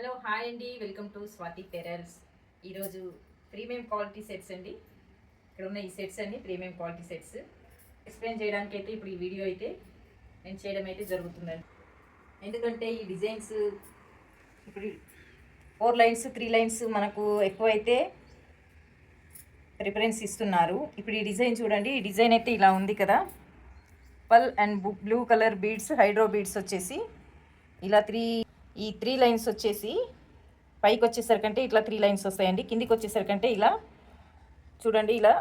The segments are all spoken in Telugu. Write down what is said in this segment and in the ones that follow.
హలో హాయ్ అండి, వెల్కమ్ టు స్వాతి పెరల్స్. ఈరోజు ప్రీమియం క్వాలిటీ సెట్స్ అండి. ఇక్కడ ఉన్న ఈ సెట్స్ అన్ని ప్రీమియం క్వాలిటీ సెట్స్ ఎక్స్ప్లెయిన్ చేయడానికి అయితే ఇప్పుడు ఈ వీడియో అయితే నేను చేయడం అయితే జరుగుతుందండి. ఎందుకంటే ఈ డిజైన్స్ ఇప్పుడు 4 లైన్స్ 3 లైన్స్ మనకు ఎక్కువైతే ప్రిఫరెన్స్ ఇస్తున్నారు. ఇప్పుడు ఈ డిజైన్ చూడండి, ఈ డిజైన్ అయితే ఇలా ఉంది కదా. Pearl and blue colour beads, hydro beads వచ్చేసి ఇలా 3 లైన్స్ వచ్చేసి పైకి వచ్చేసరికంటే ఇట్లా 3 లైన్స్ వస్తాయండి. కిందికి వచ్చేసరికంటే ఇలా చూడండి, ఇలా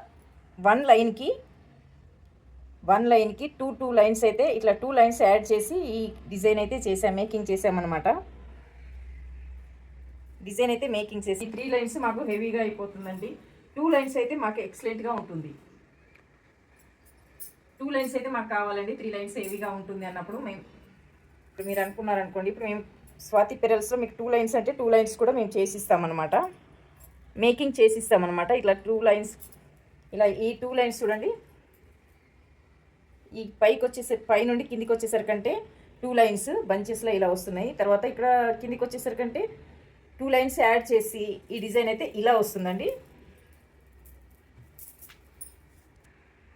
వన్ లైన్కి 2 లైన్స్ అయితే ఇట్లా 2 లైన్స్ యాడ్ చేసి ఈ డిజైన్ అయితే మేకింగ్ చేసామన్నమాట. డిజైన్ అయితే మేకింగ్ చేసి 3 లైన్స్ మాకు హెవీగా అయిపోతుందండి. 2 లైన్స్ అయితే మాకు ఎక్సలెంట్గా ఉంటుంది. 2 లైన్స్ అయితే మాకు కావాలండి. 3 లైన్స్ హెవీగా ఉంటుంది అన్నప్పుడు ఇప్పుడు మీరు అనుకున్నారనుకోండి, ఇప్పుడు మేము స్వాతి పెరల్స్లో మీకు 2 లైన్స్ అంటే 2 లైన్స్ కూడా మేము చేసిస్తామన్నమాట, మేకింగ్ చేసిస్తామన్నమాట. ఇట్లా 2 లైన్స్, ఇలా ఈ 2 లైన్స్ చూడండి, ఈ పై నుండి కిందికి వచ్చేసరికంటే 2 లైన్స్ బంచెస్లో ఇలా వస్తున్నాయి. తర్వాత ఇక్కడ కిందికి వచ్చేసరికంటే 2 లైన్స్ యాడ్ చేసి ఈ డిజైన్ అయితే ఇలా వస్తుందండి.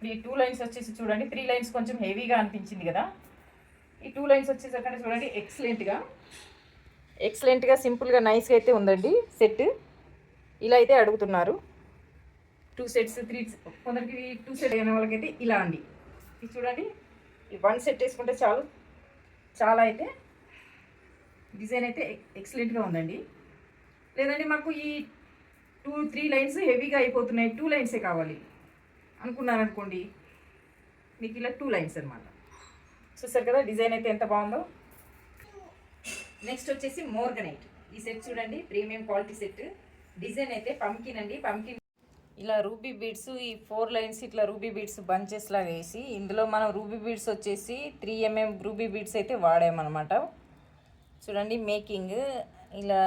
ఈ 2 లైన్స్ వచ్చేసి చూడండి, 3 లైన్స్ కొంచెం హెవీగా అనిపించింది కదా. ఈ 2 లైన్స్ వచ్చేసరికంటే చూడండి ఎక్సలెంట్గా సింపుల్గా నైస్గా అయితే ఉందండి సెట్. ఇలా అయితే అడుగుతున్నారు. 2 సెట్స్ 3, కొందరికి 2 సెట్ అయిన వాళ్ళకైతే ఇలా అండి. ఇది చూడండి, ఈ 1 సెట్ వేసుకుంటే చాలా అయితే డిజైన్ అయితే ఎక్సలెంట్గా ఉందండి. లేదండి మాకు ఈ 2-3 లైన్స్ హెవీగా అయిపోతున్నాయి, 2 లైన్సే కావాలి అనుకున్నారనుకోండి, మీకు ఇలా 2 లైన్స్ అనమాట. చూసారు కదా డిజైన్ అయితే ఎంత బాగుందో. నెక్స్ట్ వచ్చేసి మోర్గనైట్. ఈ సెట్ చూడండి, ప్రీమియం క్వాలిటీ సెట్. డిజైన్ అయితే పంకిన్ అండి. పంకిన్ ఇలా రూబీ బీడ్స్, ఈ 4 లైన్స్ ఇట్లా రూబీ బీడ్స్ బంచెస్ లాగా వేసి, ఇందులో మనం రూబీ బీడ్స్ వచ్చేసి 3 mm రూబీ బీడ్స్ అయితే వాడామన్నమాట. చూడండి మేకింగ్ ఇలా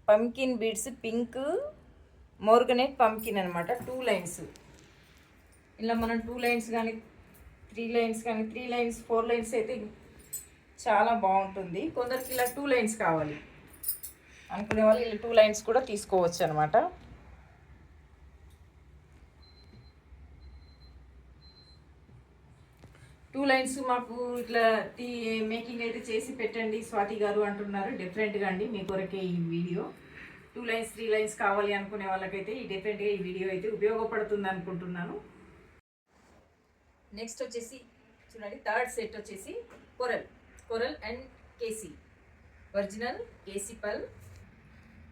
pumpkin beads, pink morganite pumpkin అనమాట. 2 లైన్స్ ఇలా మనం 2 లైన్స్ కానీ 3 లైన్స్ కానీ 3 లైన్స్ 4 లైన్స్ అయితే చాలా బాగుంటుంది. కొందరికి ఇలా 2 లైన్స్ కావాలి అనుకునే వాళ్ళు ఇలా 2 లైన్స్ కూడా తీసుకోవచ్చు అనమాట. టూ లైన్స్ మాకు ఇట్లా మేకింగ్ అయితే చేసి పెట్టండి స్వాతి గారు అంటున్నారు. డిఫరెంట్గా అండి, మీ కొరకే ఈ వీడియో. 2 లైన్స్ 3 లైన్స్ కావాలి అనుకునే వాళ్ళకైతే డెఫినెట్గా ఈ వీడియో అయితే ఉపయోగపడుతుంది అనుకుంటున్నాను. నెక్స్ట్ వచ్చేసి చూడండి, థర్డ్ సెట్ వచ్చేసి coral and KC, original KC పల్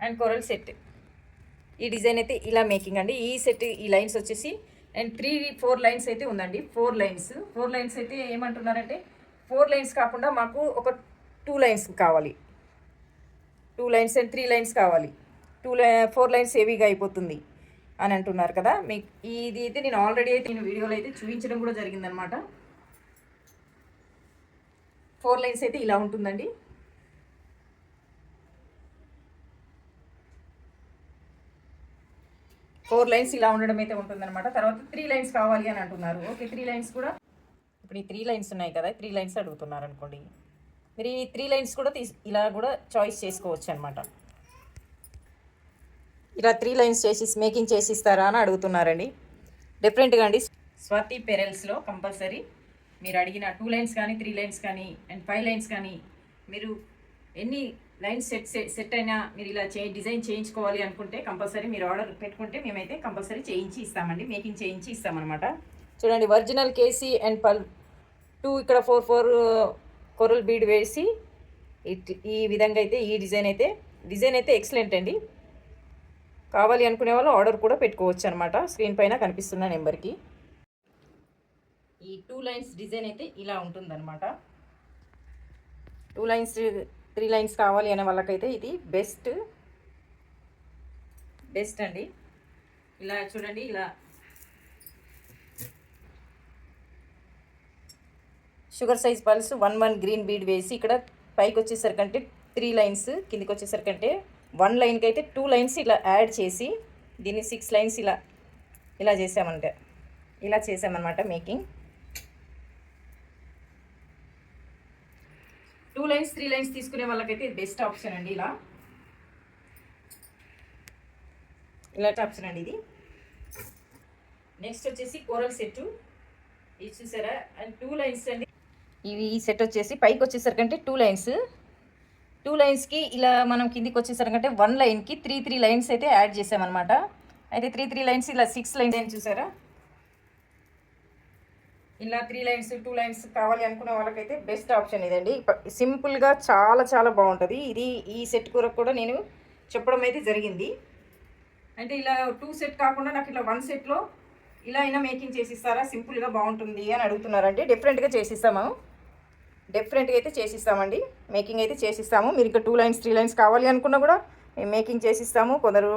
అండ్ కొరల్ సెట్. ఈ డిజైన్ అయితే ఇలా మేకింగ్ అండి. ఈ సెట్ ఈ లైన్స్ వచ్చేసి అండ్ 3-4 లైన్స్ అయితే ఉందండి. 4 లైన్స్ అయితే ఏమంటున్నారంటే 4 లైన్స్ కాకుండా మాకు ఒక 2 లైన్స్ కావాలి. 2 లైన్స్ అండ్ 3 లైన్స్ కావాలి. 4 లైన్స్ హెవీగా అయిపోతుంది అని అంటున్నారు కదా. మీకు ఇది అయితే నేను ఆల్రెడీ అయితే నేను వీడియోలో అయితే చూపించడం కూడా జరిగిందనమాట. 4 లైన్స్ అయితే ఇలా ఉంటుందండి. ఫోర్ లైన్స్ ఇలా ఉండడం అయితే ఉంటుందన్నమాట. తర్వాత 3 లైన్స్ కావాలి అని అంటున్నారు. ఓకే, 3 లైన్స్ కూడా ఇప్పుడు ఈ 3 లైన్స్ ఉన్నాయి కదా, 3 లైన్స్ అడుగుతున్నారు అనుకోండి, మీరు ఈ 3 లైన్స్ కూడా ఇలా కూడా చాయిస్ చేసుకోవచ్చు అనమాట. ఇలా 3 లైన్స్ చేసి మేకింగ్ చేసిస్తారా అని అడుగుతున్నారండి. డిఫరెంట్గా అండి. స్వాతి పెరల్స్లో కంపల్సరీ మీరు అడిగిన 2 లైన్స్ కానీ 3 లైన్స్ కానీ అండ్ 5 లైన్స్ కానీ మీరు ఎన్ని లైన్స్ సెట్ అయినా మీరు ఇలా డిజైన్ చేయించుకోవాలి అనుకుంటే కంపల్సరీ మీరు ఆర్డర్ పెట్టుకుంటే మేమైతే కంపల్సరీ చేయించి ఇస్తామండి, మేకింగ్ చేయించి ఇస్తామన్నమాట. చూడండి, ఒరిజినల్ కేసీ అండ్ పల్ 2 ఇక్కడ 4 కొరల్ బీడ్ వేసి ఈ విధంగా అయితే ఈ డిజైన్ అయితే ఎక్సలెంట్ అండి. కావాలి అనుకునే వాళ్ళు ఆర్డర్ కూడా పెట్టుకోవచ్చు అనమాట. స్క్రీన్ పైన కనిపిస్తున్న నెంబర్కి. ఈ 2 లైన్స్ డిజైన్ అయితే ఇలా ఉంటుందన్నమాట. 2 లైన్స్ 3 లైన్స్ కావాలి అనే వాళ్ళకైతే ఇది బెస్ట్ అండి. ఇలా చూడండి, ఇలా sugar size pulse 1 green bead వేసి ఇక్కడ పైకి వచ్చేసరికంటే 3 లైన్స్, కిందికి వచ్చేసరికంటే 1 లైన్కి అయితే 2 లైన్స్ ఇలా యాడ్ చేసి దీన్ని 6 లైన్స్ ఇలా చేసామన్నమాట మేకింగ్. 2 లైన్స్ 3 లైన్స్ తీసుకునే వాళ్ళకైతే ఇది బెస్ట్ ఆప్షన్ అండి. ఇలాంటి ఆప్షన్ అండి ఇది. నెక్స్ట్ వచ్చేసి కోరల్ సెట్, ఇది చూసారా, అండ్ 2 లైన్స్ అండి. ఇవి ఈ సెట్ వచ్చేసి పైకి వచ్చేసరికంటే 2 లైన్స్, 2 లైన్స్కి ఇలా మనం కిందికి వచ్చేసరికంటే 1 లైన్కి 3 లైన్స్ అయితే యాడ్ చేసామన్నమాట. అయితే 3 లైన్స్ ఇలా 6 లైన్స్ అని చూసారా, ఇలా 3 లైన్స్ 2 లైన్స్ కావాలి అనుకునే వాళ్ళకైతే బెస్ట్ ఆప్షన్ ఇదండి. సింపుల్గా చాలా చాలా బాగుంటుంది ఇది. ఈ సెట్ కొరకు కూడా నేను చెప్పడం అయితే జరిగింది. అంటే ఇలా 2 సెట్ కాకుండా నాకు ఇలా 1 సెట్లో ఇలా అయినా మేకింగ్ చేసిస్తారా, సింపుల్గా బాగుంటుంది అని అడుగుతున్నారండి. డిఫరెంట్గా చేసిస్తాము, డిఫరెంట్గా అయితే చేసిస్తామండి, మేకింగ్ అయితే చేసిస్తాము. మీరు ఇంకా 2 లైన్స్ 3 లైన్స్ కావాలి అనుకున్నా కూడా మేము మేకింగ్ చేసిస్తాము. కొందరు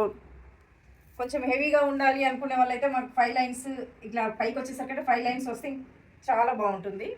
కొంచెం హెవీగా ఉండాలి అనుకునే వాళ్ళైతే మాకు 5 లైన్స్ ఇట్లా పైకి వచ్చేసరికి 5 లైన్స్ వస్తే చాలా బాగుంటుంది.